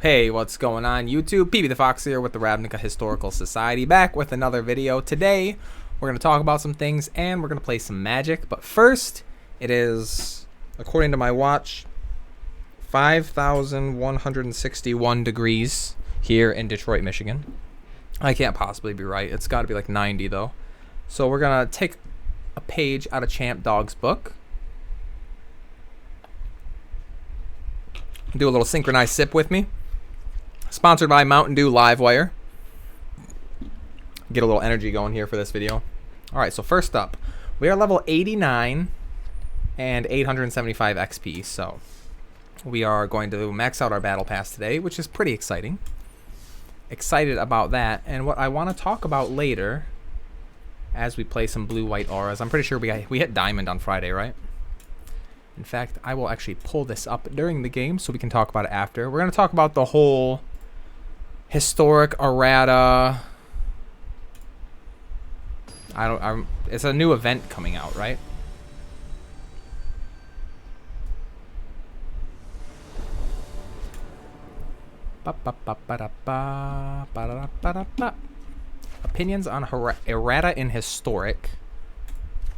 Hey, what's going on YouTube? PB the Fox here with the Ravnica Historical Society, back with another video. Today, we're going to talk about some things and we're going to play some Magic. But first, it is, according to my watch, 5,161 degrees here in Detroit, Michigan. I can't possibly be right. It's got to be like 90 though. So we're going to take a page out of Champ Dog's book. Do a little synchronized sip with me. Sponsored by Mountain Dew Livewire. Get a little energy going here for this video. Alright, so first up, we are level 89 and 875 XP. So we are going to max out our battle pass today, which is pretty exciting. Excited about that. And what I want to talk about later as we play some blue-white auras. I'm pretty sure we hit Diamond on Friday, right? In fact, I will actually pull this up during the game so we can talk about it after. We're going to talk about the whole historic errata. It's a new event coming out, right? Opinions on errata in historic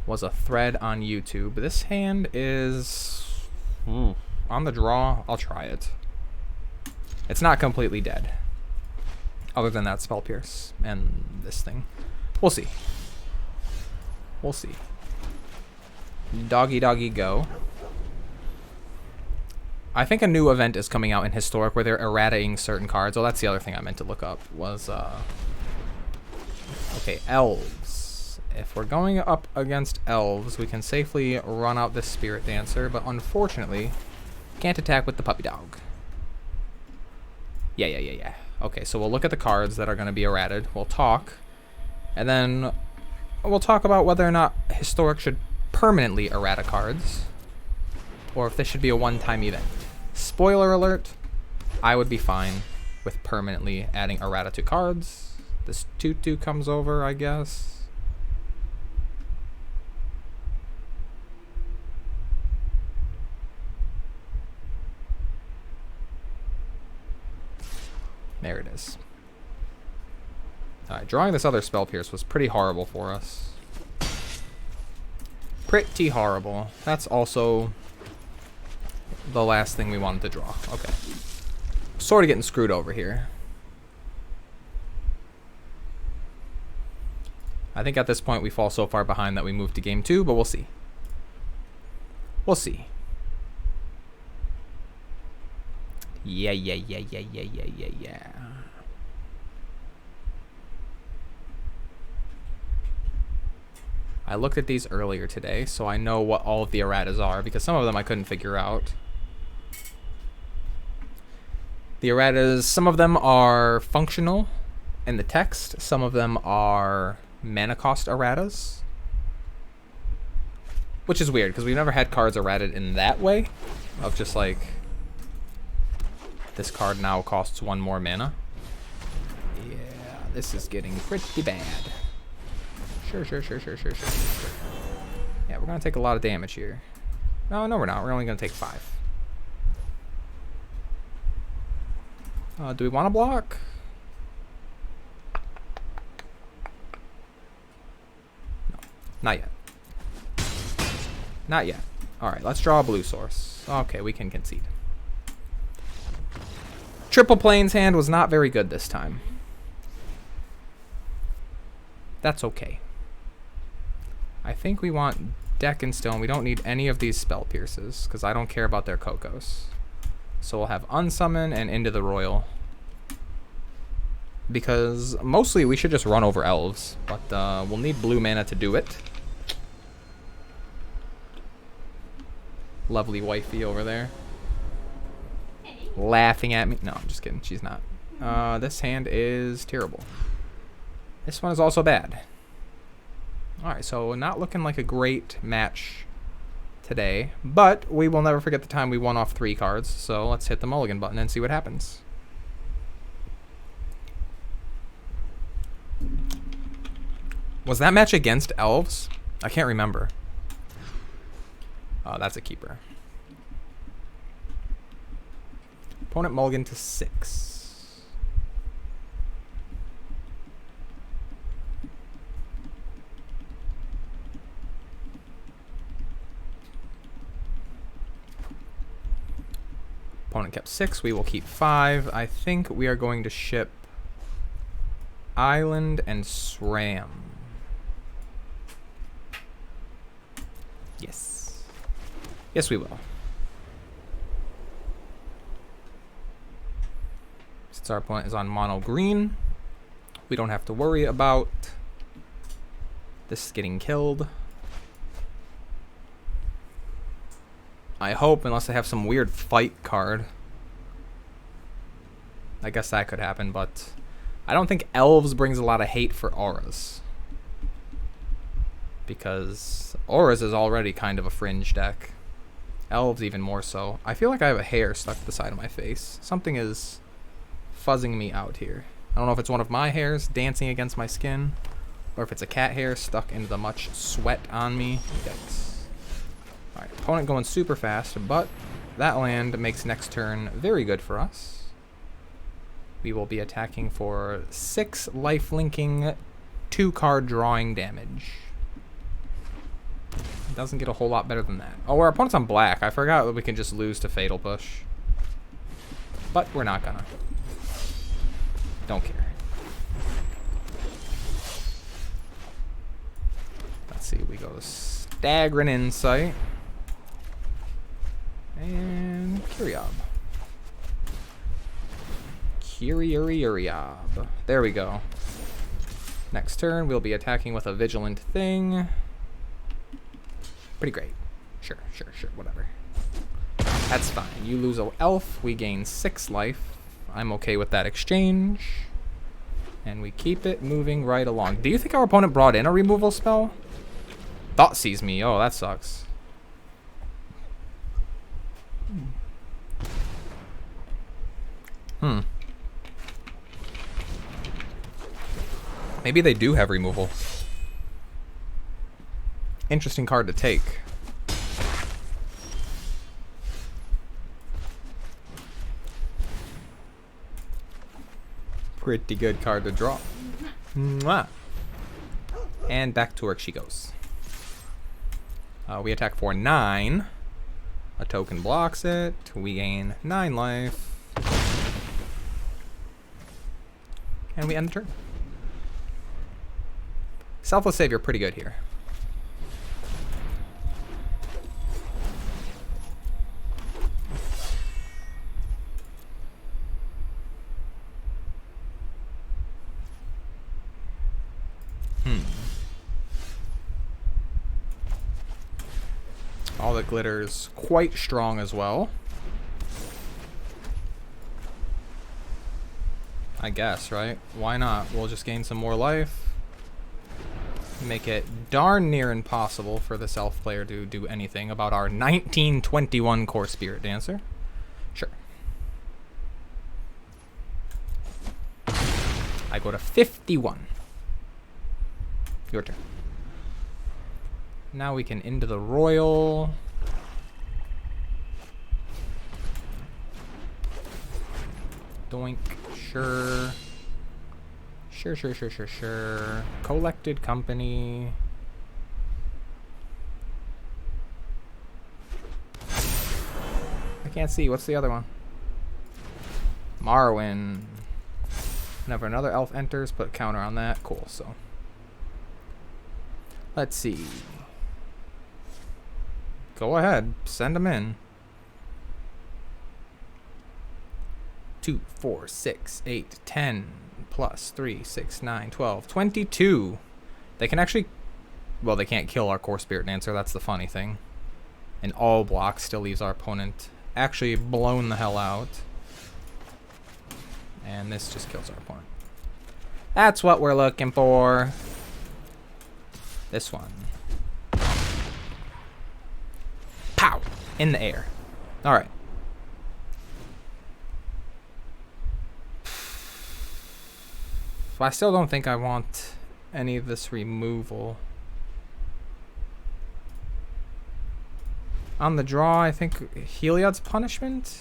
was a thread on YouTube. This hand is on the draw. I'll try it. It's not completely dead. Other than that Spell Pierce and this thing. We'll see. We'll see. Doggy doggy go. I think a new event is coming out in Historic where they're errataing certain cards. Oh, that's the other thing I meant to look up. Was, okay, Elves. If we're going up against Elves, we can safely run out this Spirit Dancer, but unfortunately, can't attack with the Puppy Dog. Yeah. Okay, so we'll look at the cards that are going to be errated. We'll talk. And then we'll talk about whether or not Historic should permanently errata cards. Or if this should be a one-time event. Spoiler alert, I would be fine with permanently adding errata to cards. This 2/2 comes over, I guess. There it is. Alright, drawing this other Spell Pierce was pretty horrible for us. Pretty horrible. That's also the last thing we wanted to draw. Okay. Sort of getting screwed over here. I think at this point we fall so far behind that we move to game 2, but we'll see. We'll see. Yeah. I looked at these earlier today, so I know what all of the erratas are, because some of them I couldn't figure out. The erratas, some of them are functional in the text, some of them are mana cost erratas. Which is weird, because we've never had cards errated in that way, of just like, this card now costs 1 more mana. Yeah, this is getting pretty bad. Sure. Yeah, we're going to take a lot of damage here. No, we're not. We're only going to take 5. Do we want to block? No, not yet. Not yet. Alright, let's draw a blue source. Okay, we can concede. Triple Plains hand was not very good this time. That's okay. I think we want Deck and Stone. We don't need any of these Spell Pierces, because I don't care about their Cocos. So we'll have Unsummon and Into the Royal. Because mostly we should just run over Elves, but we'll need blue mana to do it. Lovely wifey over there. Laughing at me. No, I'm just kidding. She's not. This hand is terrible. This one is also bad. Alright, so not looking like a great match today, but we will never forget the time we won off 3 cards, so let's hit the mulligan button and see what happens. Was that match against Elves? I can't remember. Oh, that's a keeper. Opponent mulligan to 6. Opponent kept 6. We will keep 5. I think we are going to ship Island and SRAM. Yes. Yes, we will. Since our opponent is on mono green, we don't have to worry about this getting killed. I hope, unless they have some weird fight card. I guess that could happen, but I don't think Elves brings a lot of hate for Auras. Because Auras is already kind of a fringe deck. Elves even more so. I feel like I have a hair stuck to the side of my face. Something is fuzzing me out here. I don't know if it's one of my hairs dancing against my skin, or if it's a cat hair stuck into the much sweat on me. Yikes. Alright, opponent going super fast, but that land makes next turn very good for us. We will be attacking for 6 life linking, 2 card drawing damage. Doesn't get a whole lot better than that. Oh, our opponent's on black. I forgot that we can just lose to Fatal Push. But we're not gonna. Don't care. Let's see, we go Staggering Insight. And Curiob. Curiob. There we go. Next turn, we'll be attacking with a Vigilant Thing. Pretty great. Sure, whatever. That's fine. You lose an elf, we gain 6 life. I'm okay with that exchange. And we keep it moving right along. Do you think our opponent brought in a removal spell? Thought sees me. Oh, that sucks. Maybe they do have removal. Interesting card to take. Pretty good card to draw. Mwah. And back to work she goes. We attack for 9. A token blocks it. We gain 9 life. And we end the turn. Selfless Savior, pretty good here. All that glitters quite strong as well. I guess, right? Why not? We'll just gain some more life. Make it darn near impossible for this elf player to do anything about our 1921 Core Spirit Dancer. Sure. I go to 51. Your turn. Now we can into the Royal. Doink. Sure. Sure. Collected Company. I can't see. What's the other one? Marwyn. Whenever another elf enters, put counter on that. Cool, so. Let's see. Go ahead. Send them in. 2, 4, 6, 8, 10. Plus 3, 6, 9, 12, 22. They can actually... Well, they can't kill our Core Spirit Dancer. That's the funny thing. And all block still leaves our opponent actually blown the hell out. And this just kills our opponent. That's what we're looking for. This one. Pow! In the air. Alright. I still don't think I want any of this removal. On the draw, I think Heliod's Punishment.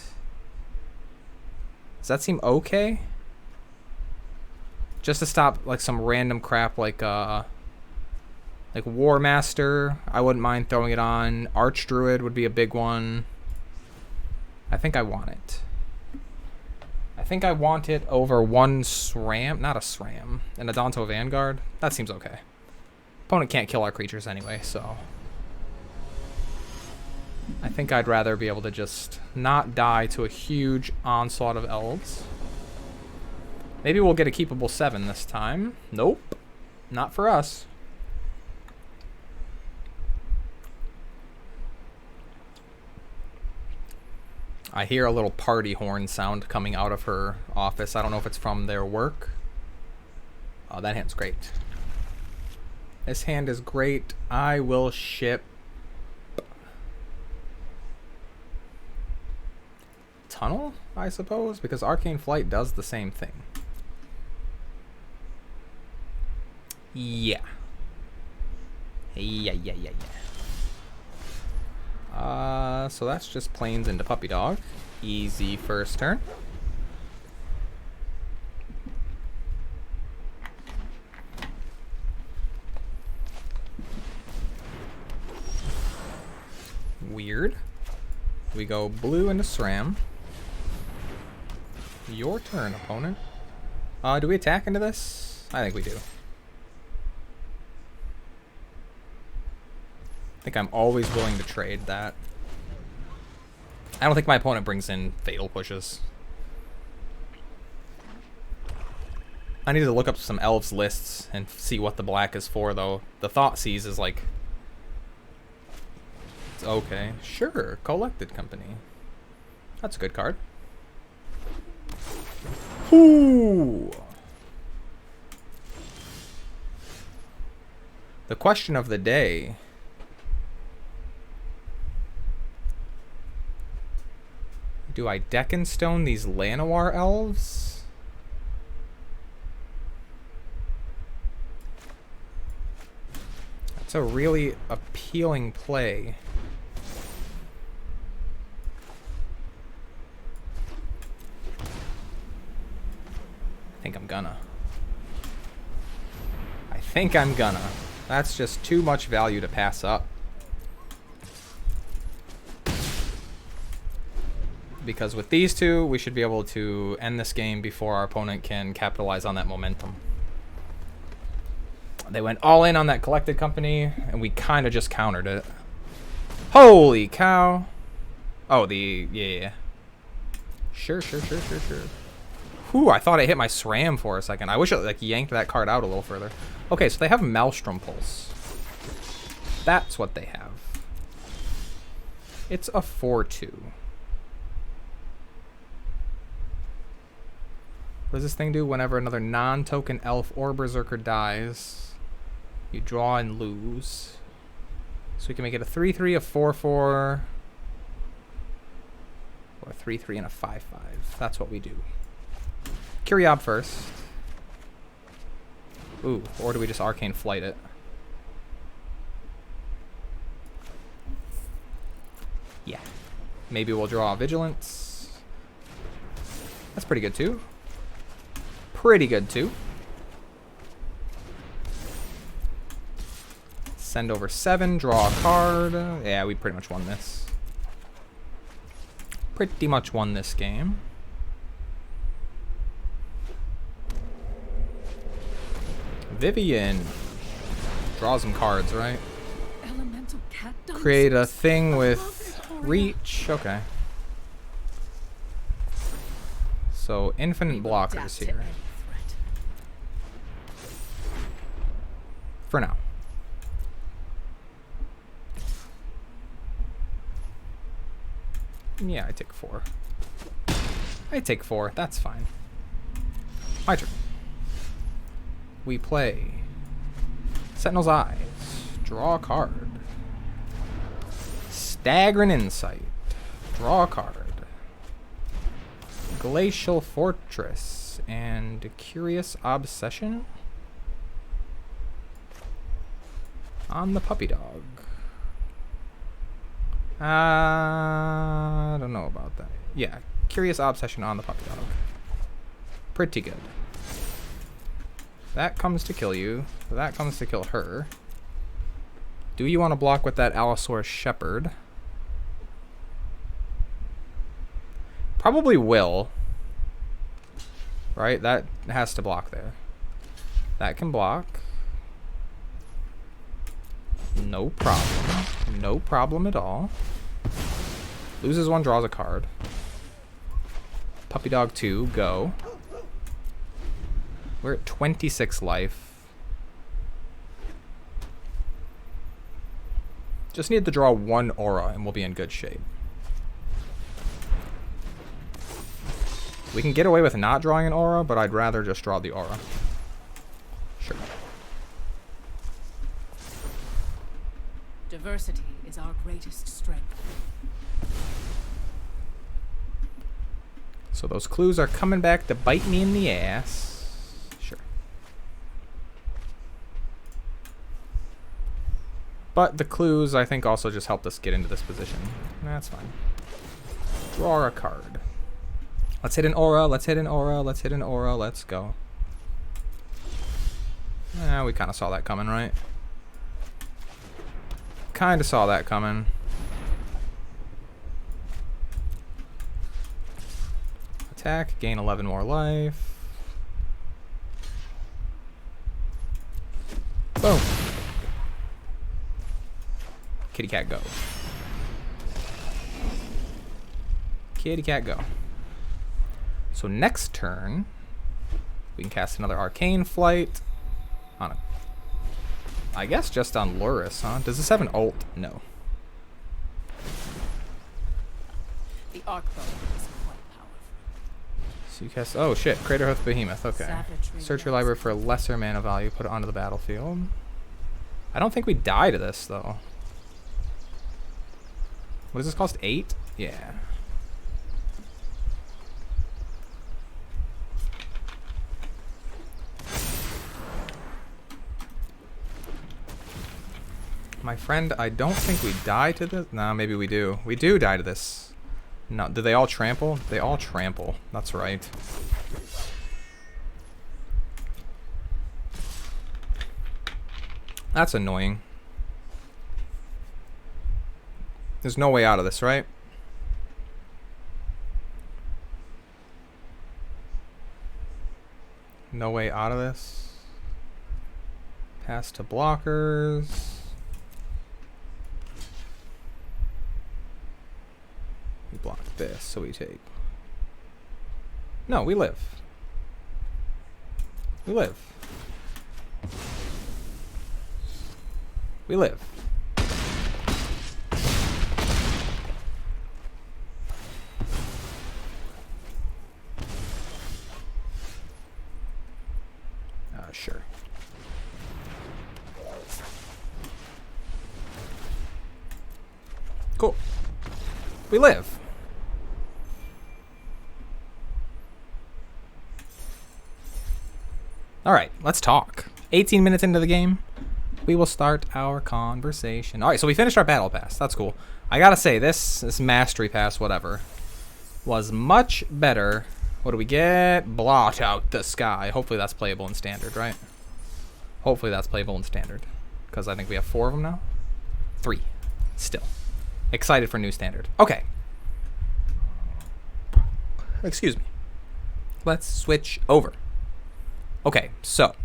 Does that seem okay? Just to stop like some random crap like War Master. I wouldn't mind throwing it on. Archdruid would be a big one. I think I want it. I think I want it over one SRAM. Not a SRAM. An Adonto Vanguard. That seems okay. Opponent can't kill our creatures anyway, so... I think I'd rather be able to just not die to a huge onslaught of elves. Maybe we'll get a keepable 7 this time. Nope. Not for us. I hear a little party horn sound coming out of her office. I don't know if it's from their work. Oh, that hand's great. This hand is great. I will ship Tunnel, I suppose, because Arcane Flight does the same thing. Yeah. Yeah. So that's just planes into Puppy Dog. Easy first turn. Weird. We go blue into SRAM. Your turn, opponent. Do we attack into this? I think we do. I think I'm always willing to trade that. I don't think my opponent brings in Fatal Pushes. I need to look up some Elves lists and see what the black is for, though. The Thoughtseize is like... It's okay. Sure, Collected Company. That's a good card. Ooh! The question of the day... Do I deck and stone these Llanowar elves? That's a really appealing play. I think I'm gonna. That's just too much value to pass up. Because with these two, we should be able to end this game before our opponent can capitalize on that momentum. They went all in on that Collected Company, and we kind of just countered it. Holy cow. Oh, yeah. Sure. Whew, I thought I hit my SRAM for a second. I wish I like yanked that card out a little further. Okay, so they have Maelstrom Pulse. That's what they have. It's a 4/2. What does this thing do? Whenever another non-token elf or berserker dies, you draw and lose. So we can make it a 3/3, a 4/4, or a 3/3 and a 5/5. That's what we do. Curiob first. Ooh, or do we just Arcane Flight it? Yeah. Maybe we'll draw Vigilance. That's pretty good too. Send over 7, draw a card. Yeah, we pretty much won this. Game. Vivian. Draw some cards, right? Create a thing with reach. Okay. So, infinite blockers here. For now. Yeah, I take 4. That's fine. My turn. We play Sentinel's Eyes. Draw a card. Staggering Insight. Draw a card. Glacial Fortress and Curious Obsession on the Puppy Dog. I don't know about that. Yeah, Curious Obsession on the Puppy Dog. Pretty good. That comes to kill you. That comes to kill her. Do you want to block with that Allosaurus Shepherd? Probably will. Right? That has to block there. That can block. No problem. No problem at all. Loses one, draws a card. Puppy Dog 2, go. We're at 26 life. Just need to draw one aura and we'll be in good shape. We can get away with not drawing an aura, but I'd rather just draw the aura. Sure. Diversity is our greatest strength. So those clues are coming back to bite me in the ass. Sure. But the clues, I think, also just helped us get into this position. That's fine. Draw a card. Let's hit an aura, let's hit an aura, let's hit an aura, let's go. We kind of saw that coming, right? Kind of saw that coming. Attack, gain 11 more life. Boom. Kitty cat go. Kitty cat go. So next turn, we can cast another Arcane Flight on a, I guess just on Luris, huh? Does this have an ult? No. The arc bow is quite powerful. So you cast, oh shit, Crater Hoof Behemoth, okay. Savagery Search your library for a lesser mana value, put it onto the battlefield. I don't think we die to this though. What does this cost? 8? Yeah. My friend, I don't think we die to this. Nah, maybe we do. We do die to this. No, do they all trample? They all trample. That's right. That's annoying. There's no way out of this, right? No way out of this. Pass to blockers. We block this, so we take. No, we live. We live. We live. Sure. Cool. We live. All right, let's talk. 18 minutes into the game, we will start our conversation. All right, so we finished our battle pass. That's cool. I gotta say, this mastery pass, whatever, was much better. What do we get? Blot out the sky. Hopefully that's playable in standard, right? Hopefully that's playable in standard, because I think we have 4 of them now. 3, still. Excited for new standard. Okay. Excuse me. Let's switch over. Okay, so,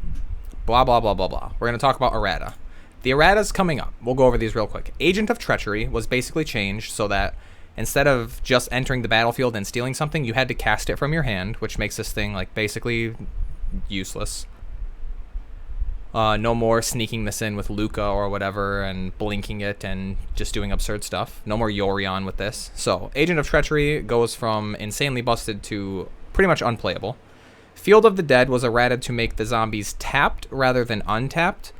blah, blah, blah, blah, blah. We're going to talk about Errata. The Errata's coming up. We'll go over these real quick. Agent of Treachery was basically changed so that instead of just entering the battlefield and stealing something, you had to cast it from your hand, which makes this thing, like, basically useless. No more sneaking this in with Luca or whatever and blinking it and just doing absurd stuff. No more Yorion with this. So, Agent of Treachery goes from insanely busted to pretty much unplayable. Field of the Dead was errated to make the zombies tapped rather than untapped.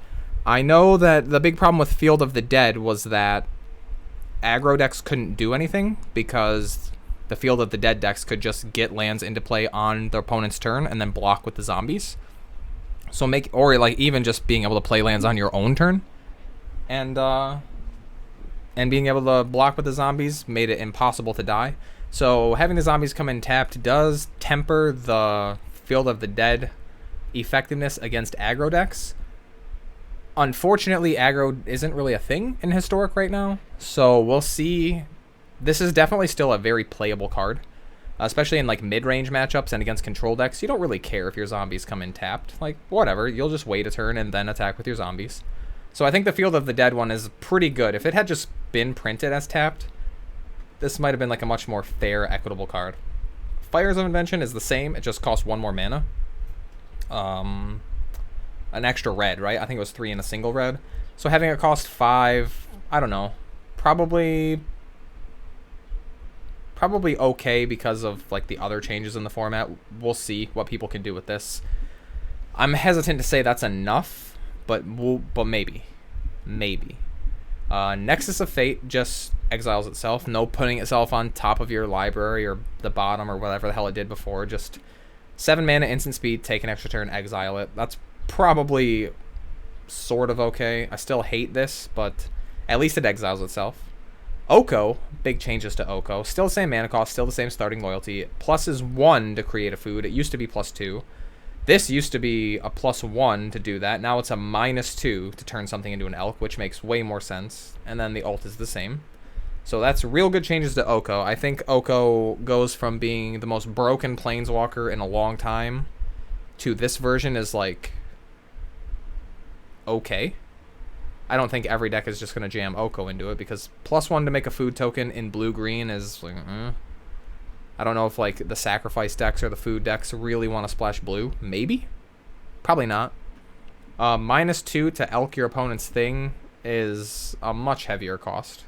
I know that the big problem with Field of the Dead was that aggro decks couldn't do anything because the Field of the Dead decks could just get lands into play on their opponent's turn and then block with the zombies. So or like even just being able to play lands on your own turn and being able to block with the zombies made it impossible to die. So having the zombies come in tapped does temper the Field of the Dead effectiveness against aggro decks. Unfortunately, aggro isn't really a thing in Historic right now, so we'll see. This is definitely still a very playable card, especially in like mid-range matchups and against control decks. You don't really care if your zombies come in tapped. Like, whatever, you'll just wait a turn and then attack with your zombies. So I think the Field of the Dead one is pretty good. If it had just been printed as tapped, this might have been like a much more fair, equitable card. Fires of Invention is the same, it just costs 1 more mana. An extra red, right? I think it was 3 in a single red. So having it cost 5, I don't know, probably okay because of like the other changes in the format. We'll see what people can do with this. I'm hesitant to say that's enough, but maybe. Nexus of Fate just exiles itself. No putting itself on top of your library or the bottom or whatever the hell it did before. Just 7 mana, instant speed, take an extra turn, exile it. That's probably sort of okay. I still hate this, but at least it exiles itself. Oko, big changes to Oko. Still the same mana cost, still the same starting loyalty. Plus is 1 to create a food. It used to be plus 2. This used to be a plus 1 to do that. Now it's a minus 2 to turn something into an elk, which makes way more sense. And then the ult is the same. So that's real good changes to Oko. I think Oko goes from being the most broken planeswalker in a long time to this version is like okay. I don't think every deck is just going to jam Oko into it because plus 1 to make a food token in blue-green is like, I don't know if like the sacrifice decks or the food decks really want to splash blue. Maybe? Probably not. Minus 2 to elk your opponent's thing is a much heavier cost.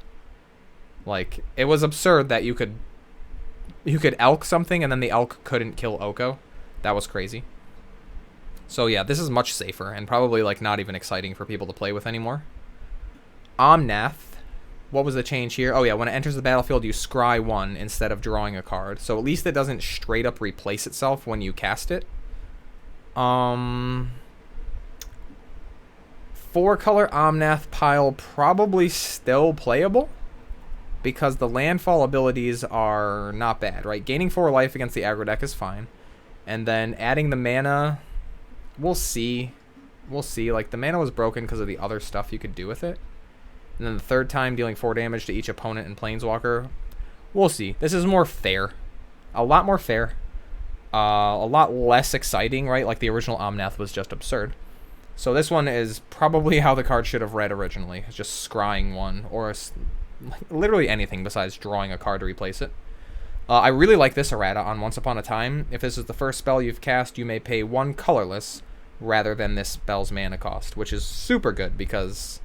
Like, it was absurd that you could elk something and then the elk couldn't kill Oko. That was crazy. So yeah, this is much safer and probably like not even exciting for people to play with anymore. Omnath. What was the change here? Oh yeah, when it enters the battlefield, you scry 1 instead of drawing a card. So at least it doesn't straight up replace itself when you cast it. 4-color Omnath pile probably still playable because the landfall abilities are not bad, right? Gaining 4 life against the aggro deck is fine. And then adding the mana, we'll see. Like, the mana was broken because of the other stuff you could do with it. And then the third time, dealing 4 damage to each opponent in Planeswalker. We'll see. This is more fair. A lot more fair. A lot less exciting, right? Like, the original Omnath was just absurd. So this one is probably how the card should have read originally. It's just scrying 1. Or literally anything besides drawing a card to replace it. I really like this Errata on Once Upon a Time. If this is the first spell you've cast, you may pay 1 colorless rather than this spell's mana cost, which is super good because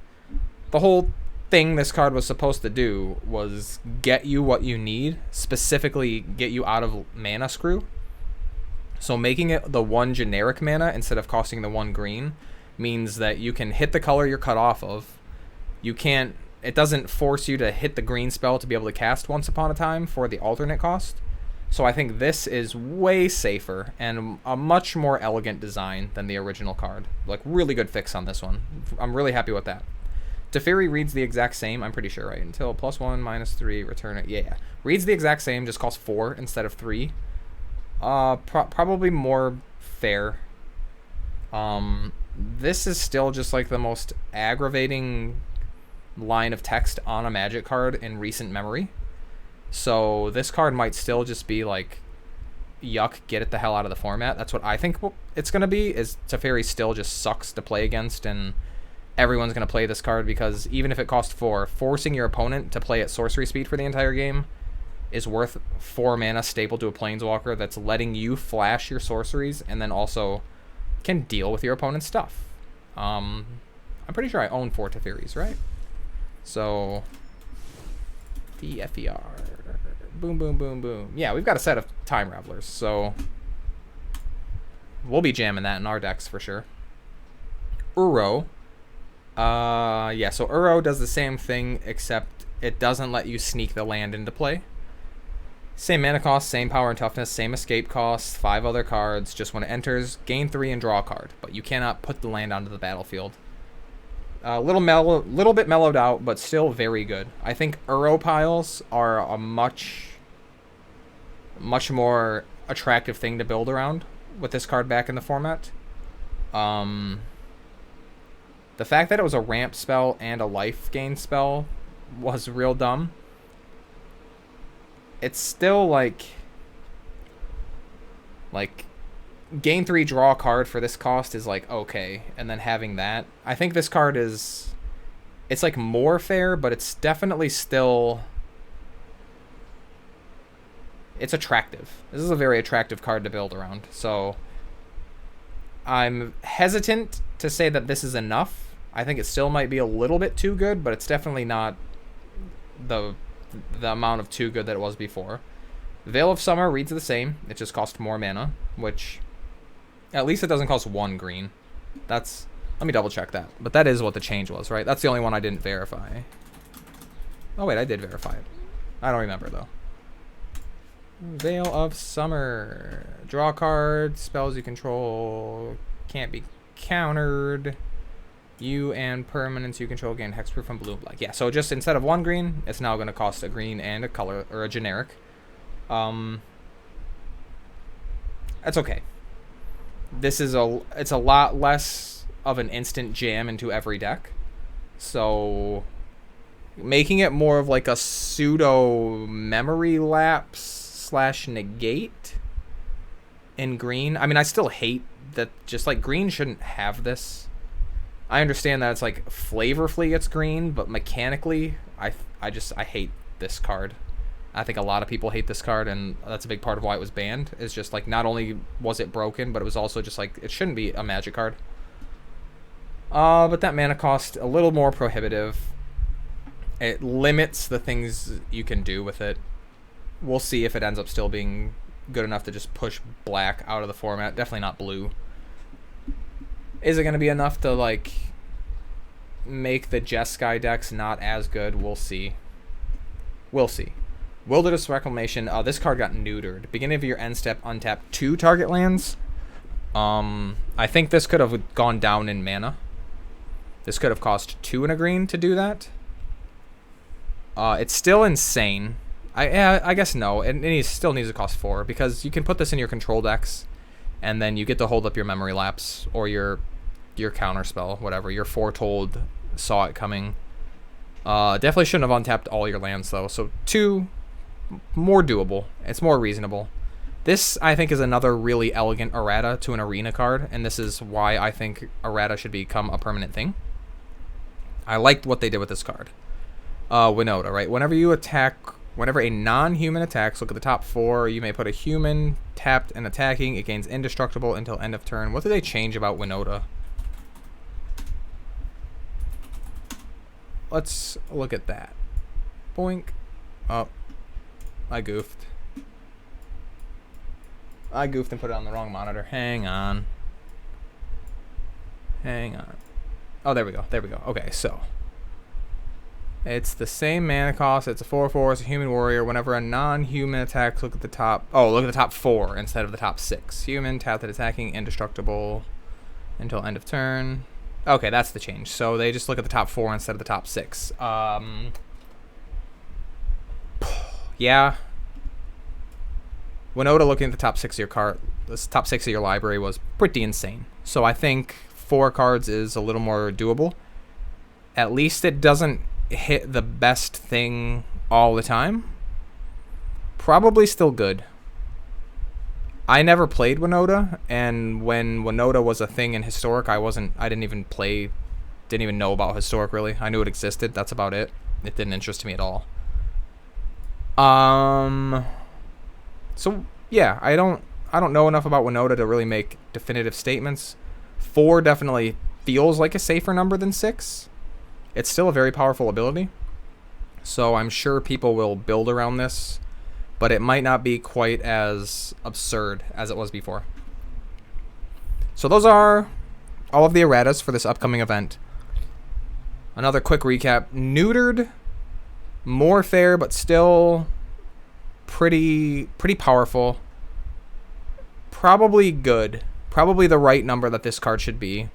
the whole thing this card was supposed to do was get you what you need, specifically get you out of mana screw. So making it the 1 generic mana instead of costing the 1 green means that you can hit the color you're cut off of. It doesn't force you to hit the green spell to be able to cast Once Upon a Time for the alternate cost. So I think this is way safer and a much more elegant design than the original card. Like, really good fix on this one. I'm really happy with that. Teferi reads the exact same, I'm pretty sure, right? Until +1, -3, return it. Yeah. Reads the exact same, just costs 4 instead of 3. Probably more fair. This is still just like the most aggravating line of text on a Magic card in recent memory. So this card might still just be like, yuck, get it the hell out of the format. That's what I think it's going to be, is Teferi still just sucks to play against, and everyone's going to play this card because even if it costs 4, forcing your opponent to play at sorcery speed for the entire game is worth 4 mana stapled to a Planeswalker that's letting you flash your sorceries and then also can deal with your opponent's stuff. I'm pretty sure I own 4 Teferis, right? So, DFER. Boom, boom, boom, boom. Yeah, we've got a set of Time Ravelers, so we'll be jamming that in our decks for sure. Uro. Yeah, so Uro does the same thing, except it doesn't let you sneak the land into play. Same mana cost, same power and toughness, same escape cost, 5 other cards. Just when it enters, gain 3 and draw a card, but you cannot put the land onto the battlefield. A little bit mellowed out, but still very good. I think Uro piles are a much more attractive thing to build around with this card back in the format. The fact that it was a ramp spell and a life gain spell was real dumb. It's still like gain 3, draw a card for this cost is like okay, and then having that, I think this card is, it's like more fair, but it's definitely still, it's attractive. This is a very attractive card to build around. So I'm hesitant to say that this is enough. I think it still might be a little bit too good, but it's definitely not the amount of too good that it was before. Veil of Summer reads the same. It just costs more mana, which at least it doesn't cost 1 green. That's, let me double check that. But that is what the change was, right? That's the only one I didn't verify. Oh wait, I did verify it. I don't remember though. Veil of Summer. Draw card. Spells you control can't be countered. You and permanents you control gain hexproof from blue and black. Yeah, so just instead of 1 green, it's now going to cost a green and a color, or a generic. That's okay. This is it's a lot less of an instant jam into every deck. So making it more of like a pseudo memory lapse / negate in green. I mean, I still hate that, just like green shouldn't have this. I understand that it's like flavorfully it's green, but mechanically I hate this card. I think a lot of people hate this card, and that's a big part of why it was banned. Is just like, not only was it broken, but it was also just like, it shouldn't be a Magic card. But that mana cost a little more prohibitive. It limits the things you can do with it. We'll see if it ends up still being good enough to just push black out of the format. Definitely not blue. Is it going to be enough to like make the Jeskai decks not as good? We'll see. We'll see. Wilderness Reclamation. This card got neutered. Beginning of your end step, untap 2 target lands. I think this could have gone down in mana. This could have cost 2 and a green to do that. It's still insane. I guess no. It still needs to cost 4, because you can put this in your control decks, and then you get to hold up your memory lapse or your counter spell, whatever. Your foretold saw it coming. Definitely shouldn't have untapped all your lands though. So 2, more doable. It's more reasonable. This, I think, is another really elegant errata to an arena card, and this is why I think errata should become a permanent thing. I liked what they did with this card. Winota, right? Whenever a non-human attacks, look at the top 4. You may put a human tapped and attacking. It gains indestructible until end of turn. What did they change about Winota? Let's look at that. Boink. Oh, I goofed. I goofed and put it on the wrong monitor. Hang on. Oh, there we go. Okay, so it's the same mana cost. It's a 4/4. It's a human warrior. Whenever a non-human attacks, look at the top. Oh, look at the top 4 instead of the top 6. Human, tapped and attacking, indestructible until end of turn. Okay, that's the change. So they just look at the top 4 instead of the top 6. Yeah. Winota looking at the top 6 of your card, this top 6 of your library was pretty insane. So I think 4 cards is a little more doable. At least it doesn't hit the best thing all the time. Probably still good. I never played Winota, and when Winota was a thing in Historic, I didn't even know about Historic really. I knew it existed, that's about it. It didn't interest me at all. So yeah, I don't know enough about Winota to really make definitive statements. 4 definitely feels like a safer number than 6. It's still a very powerful ability, so I'm sure people will build around this, but it might not be quite as absurd as it was before. So those are all of the erratas for this upcoming event. Another quick recap. Neutered, more fair, but still pretty powerful. Probably good. Probably the right number that this card should be.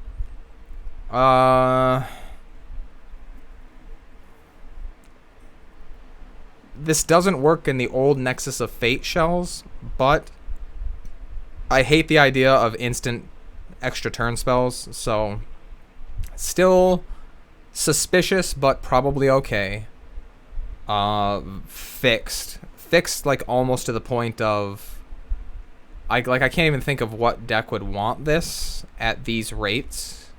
This doesn't work in the old Nexus of Fate shells, but I hate the idea of instant extra turn spells, so still suspicious, but probably okay. Fixed like almost to the point of I can't even think of what deck would want this at these rates.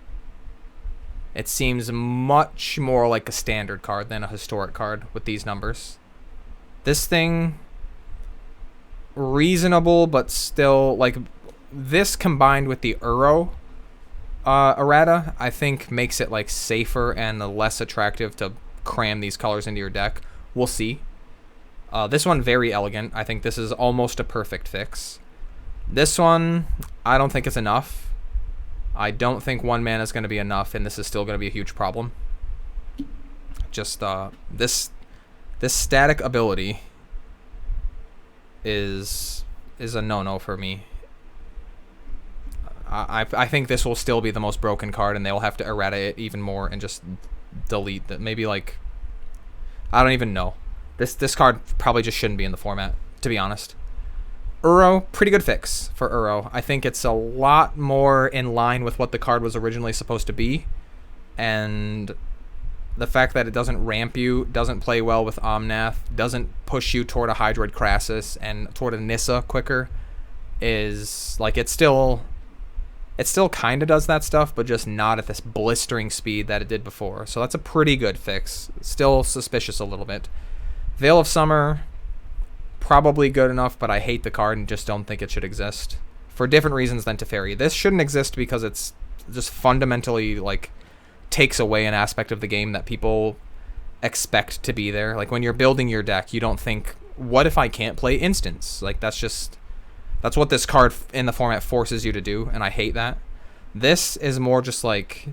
It seems much more like a standard card than a historic card with these numbers. This thing, reasonable, but still, like, this combined with the Errata, I think makes it, like, safer and less attractive to cram these colors into your deck. We'll see. This one, very elegant. I think this is almost a perfect fix. This one, I don't think it's enough. I don't think 1 mana is going to be enough, and this is still going to be a huge problem. Just, this static ability is a no-no for me. I think this will still be the most broken card, and they'll have to errata it even more and just delete that. Maybe, like, I don't even know. This card probably just shouldn't be in the format, to be honest. Uro, pretty good fix for Uro. I think it's a lot more in line with what the card was originally supposed to be, and the fact that it doesn't ramp you, doesn't play well with Omnath, doesn't push you toward a Hydroid Crassus and toward a Nissa quicker is, like, it still kind of does that stuff, but just not at this blistering speed that it did before. So that's a pretty good fix. Still suspicious a little bit. Veil of Summer, probably good enough, but I hate the card and just don't think it should exist for different reasons than Teferi. This shouldn't exist because it's just fundamentally, like, takes away an aspect of the game that people expect to be there. Like, when you're building your deck, you don't think, what if I can't play instants? Like, that's what this card in the format forces you to do, and I hate that. This is more just like,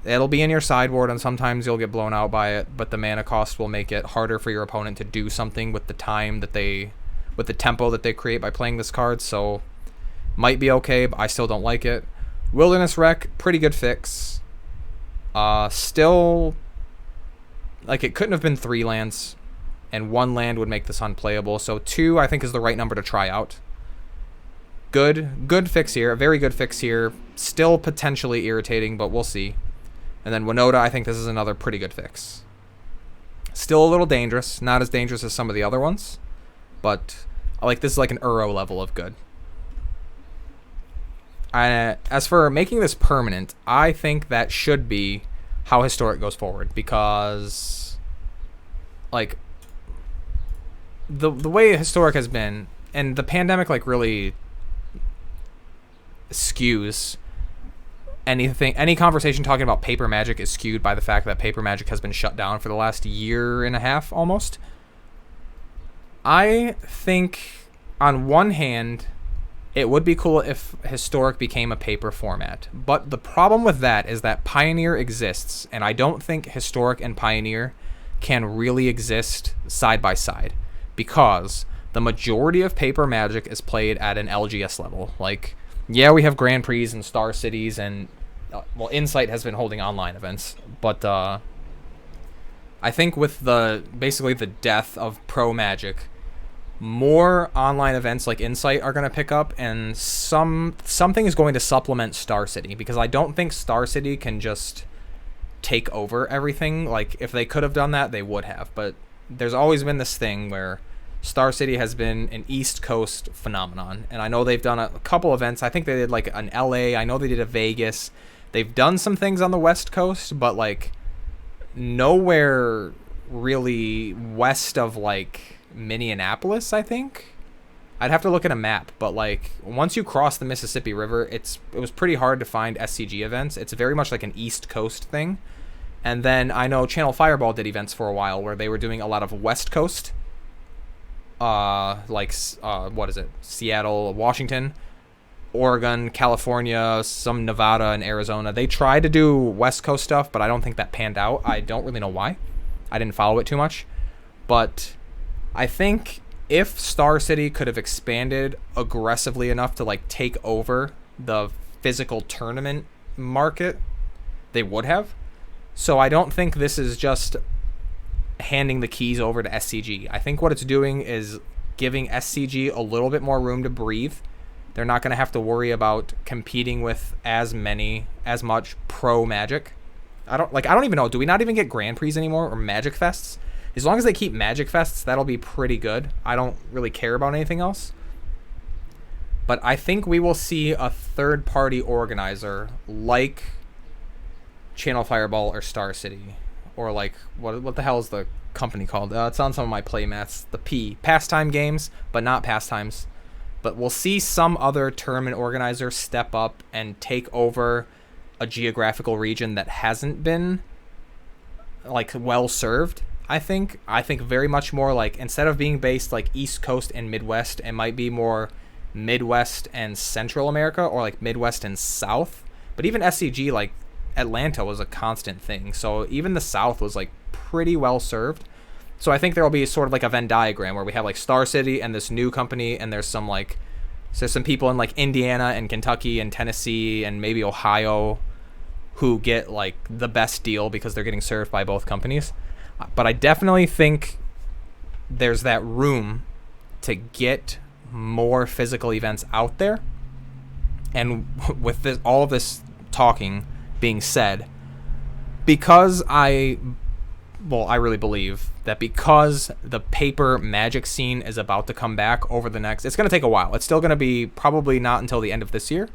it'll be in your sideboard, and sometimes you'll get blown out by it, but the mana cost will make it harder for your opponent to do something with the time that with the tempo that they create by playing this card, so might be okay, but I still don't like it. Wilderness Wreck, pretty good fix. Still, like, it couldn't have been 3 lands, and 1 land would make this unplayable, so 2 I think is the right number to try out. Good fix here, a very good fix here. Still potentially irritating, but we'll see. And then Winota, I think this is another pretty good fix. Still a little dangerous, not as dangerous as some of the other ones, but I like this is like an Uro level of good. As for making this permanent, I think that should be how Historic goes forward, because, like, the way Historic has been, and the pandemic, like, really skews any conversation talking about paper Magic is skewed by the fact that paper Magic has been shut down for the last year and a half almost. I think on one hand it would be cool if Historic became a paper format, but the problem with that is that Pioneer exists, and I don't think Historic and Pioneer can really exist side by side, because the majority of paper Magic is played at an LGS level. Like, yeah, we have Grand Prix and Star Cities, and well, Insight has been holding online events, but I think with basically the death of pro Magic, more online events like Insight are going to pick up, and something is going to supplement Star City, because I don't think Star City can just take over everything. Like, if they could have done that, they would have, but there's always been this thing where Star City has been an East Coast phenomenon, and I know they've done a couple events. I think they did like an LA, I know they did a Vegas. They've done some things on the West Coast, but like nowhere really west of like Minneapolis, I think. I'd have to look at a map, but like once you cross the Mississippi River, it was pretty hard to find SCG events. It's very much like an East Coast thing. And then I know Channel Fireball did events for a while where they were doing a lot of West Coast, what is it? Seattle, Washington, Oregon, California, some Nevada and Arizona. They tried to do West Coast stuff, but I don't think that panned out. I don't really know why. I didn't follow it too much. But I think if Star City could have expanded aggressively enough to like take over the physical tournament market, they would have. So I don't think this is just handing the keys over to SCG. I think what it's doing is giving SCG a little bit more room to breathe They're not going to have to worry about competing with as much pro Magic. I don't even know. Do we not even get Grand Prix anymore or Magic Fests? As long as they keep Magic Fests, that'll be pretty good. I don't really care about anything else. But I think we will see a third-party organizer like Channel Fireball or Star City. Or like, what the hell is the company called? It's on some of my playmats. The Pastime Games, but not Pastimes. But we'll see some other tournament organizer step up and take over a geographical region that hasn't been like well served. I think very much more like, instead of being based like East Coast and Midwest, it might be more Midwest and Central America, or like Midwest and South. But even SCG, like Atlanta was a constant thing, so even the South was like pretty well served. So I think there will be sort of like a Venn diagram where we have like Star City and this new company, and there's some people in like Indiana and Kentucky and Tennessee and maybe Ohio who get like the best deal because they're getting served by both companies. But I definitely think there's that room to get more physical events out there. And with all of this talking being said, because I really believe that because the paper Magic scene is about to come back over the next, it's going to take a while. It's still going to be probably not until the end of this year.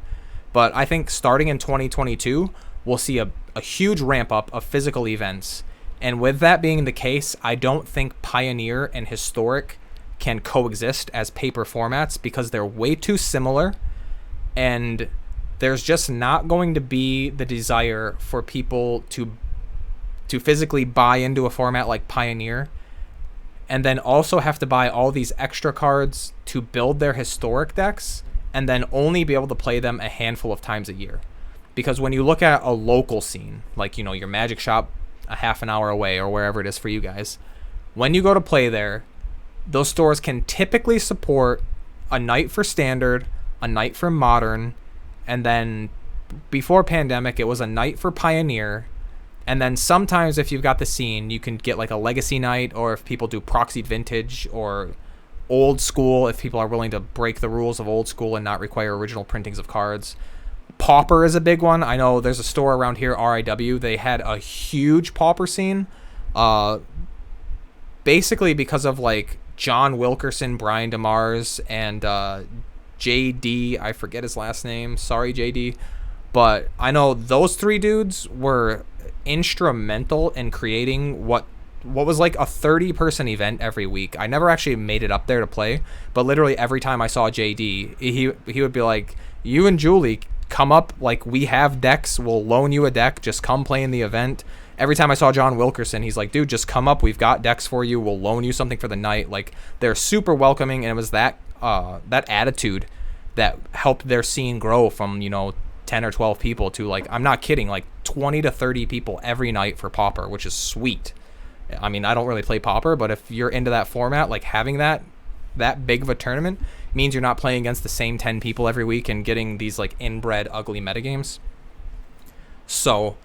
But I think starting in 2022, we'll see a huge ramp up of physical events. And with that being the case, I don't think Pioneer and Historic can coexist as paper formats because they're way too similar. And there's just not going to be the desire for people to physically buy into a format like Pioneer and then also have to buy all these extra cards to build their Historic decks and then only be able to play them a handful of times a year. Because when you look at a local scene, like, you know, your Magic Shop a half an hour away or wherever it is for you guys, when you go to play there, those stores can typically support a night for Standard, a night for Modern, and then before pandemic, it was a night for Pioneer. And then sometimes if you've got the scene, you can get like a Legacy night, or if people do Proxied Vintage or Old School, if people are willing to break the rules of Old School and not require original printings of cards. Pauper is a big one. I know there's a store around here, RIW. They had a huge Pauper scene. Basically because of like John Wilkerson, Brian DeMars, and JD. I forget his last name. Sorry, JD. But I know those three dudes were instrumental in creating what was like a 30-person event every week. I never actually made it up there to play, but literally every time I saw JD, he would be like, you and Julie come up, like, we have decks, we'll loan you a deck, just come play in the event. Every time I saw John Wilkerson, he's like, dude, just come up, we've got decks for you, we'll loan you something for the night. Like, they're super welcoming, and it was that attitude that helped their scene grow from, 10 or 12 people to, like, I'm not kidding, like 20 to 30 people every night for Pauper, which is sweet. I mean, I don't really play Pauper, but if you're into that format, like, having that big of a tournament means you're not playing against the same 10 people every week and getting these, like, inbred ugly metagames. So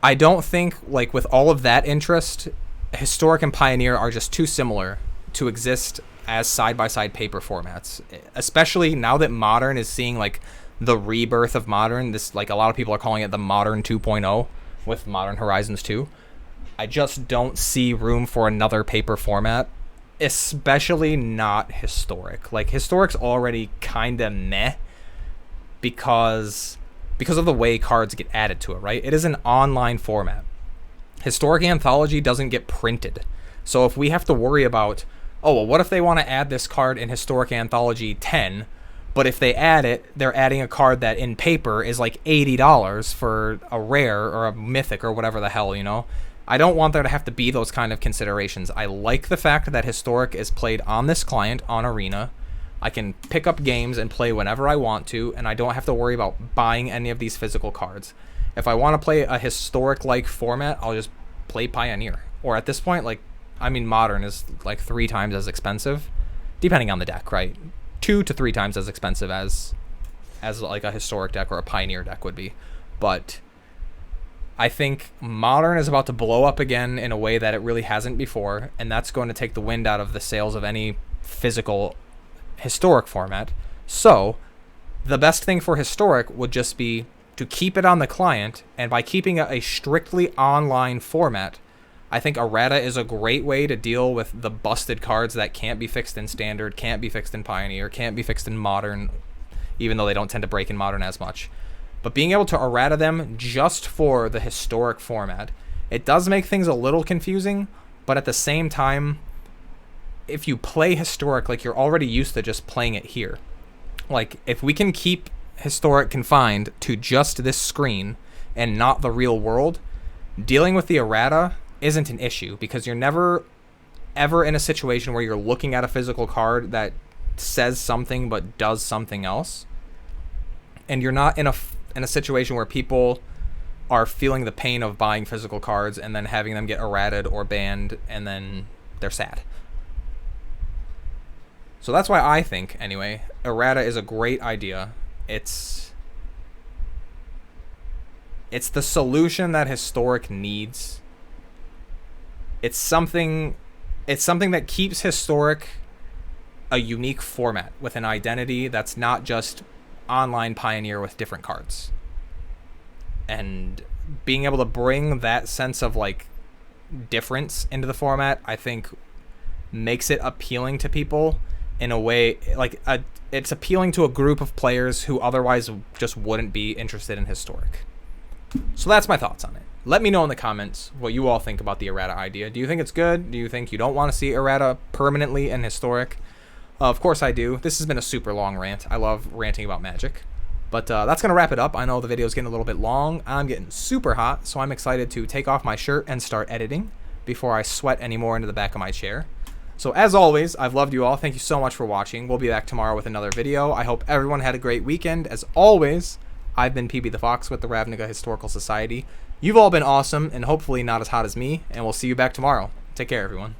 I don't think, like, with all of that interest, Historic and Pioneer are just too similar to exist as side-by-side paper formats, especially now that Modern is seeing, like, the rebirth of Modern. This, like, a lot of people are calling it the Modern 2.0 with Modern Horizons 2. I just don't see room for another paper format, especially not Historic. Like, Historic's already kind of meh because of the way cards get added to it, right? It is an online format. Historic Anthology doesn't get printed. So if we have to worry about, oh, well, what if they want to add this card in Historic Anthology 10, but if they add it, they're adding a card that in paper is like $80 for a rare or a mythic or whatever the hell, I don't want there to have to be those kind of considerations. I like the fact that Historic is played on this client, on Arena. I can pick up games and play whenever I want to, and I don't have to worry about buying any of these physical cards. If I want to play a Historic-like format, I'll just play Pioneer. Or at this point, Modern is like 3 times as expensive, depending on the deck, right? 2 to 3 times as expensive as like a Historic deck or a Pioneer deck would be. But I think Modern is about to blow up again in a way that it really hasn't before, and that's going to take the wind out of the sails of any physical Historic format. So the best thing for Historic would just be to keep it on the client, and by keeping it a strictly online format, I think Errata is a great way to deal with the busted cards that can't be fixed in Standard, can't be fixed in Pioneer, can't be fixed in Modern, even though they don't tend to break in Modern as much. But being able to Errata them just for the Historic format, it does make things a little confusing, but at the same time, if you play Historic like you're already used to just playing it here, like if we can keep Historic confined to just this screen and not the real world, dealing with the Errata isn't an issue, because you're never ever in a situation where you're looking at a physical card that says something but does something else, and you're not in a situation where people are feeling the pain of buying physical cards and then having them get errated or banned and then they're sad. So that's why I think, anyway, Errata is a great idea. It's the solution that Historic needs. It's something that keeps Historic a unique format with an identity that's not just online Pioneer with different cards. And being able to bring that sense of like difference into the format, I think makes it appealing to people in a way, like it's appealing to a group of players who otherwise just wouldn't be interested in Historic. So that's my thoughts on it. Let me know in the comments what you all think about the Errata idea. Do you think it's good? Do you think you don't want to see Errata permanently in Historic? Of course I do. This has been a super long rant. I love ranting about Magic. But that's going to wrap it up. I know the video is getting a little bit long. I'm getting super hot, so I'm excited to take off my shirt and start editing before I sweat any more into the back of my chair. So as always, I've loved you all. Thank you so much for watching. We'll be back tomorrow with another video. I hope everyone had a great weekend. As always, I've been PB the Fox with the Ravnica Historical Society. You've all been awesome and hopefully not as hot as me, and we'll see you back tomorrow. Take care, everyone.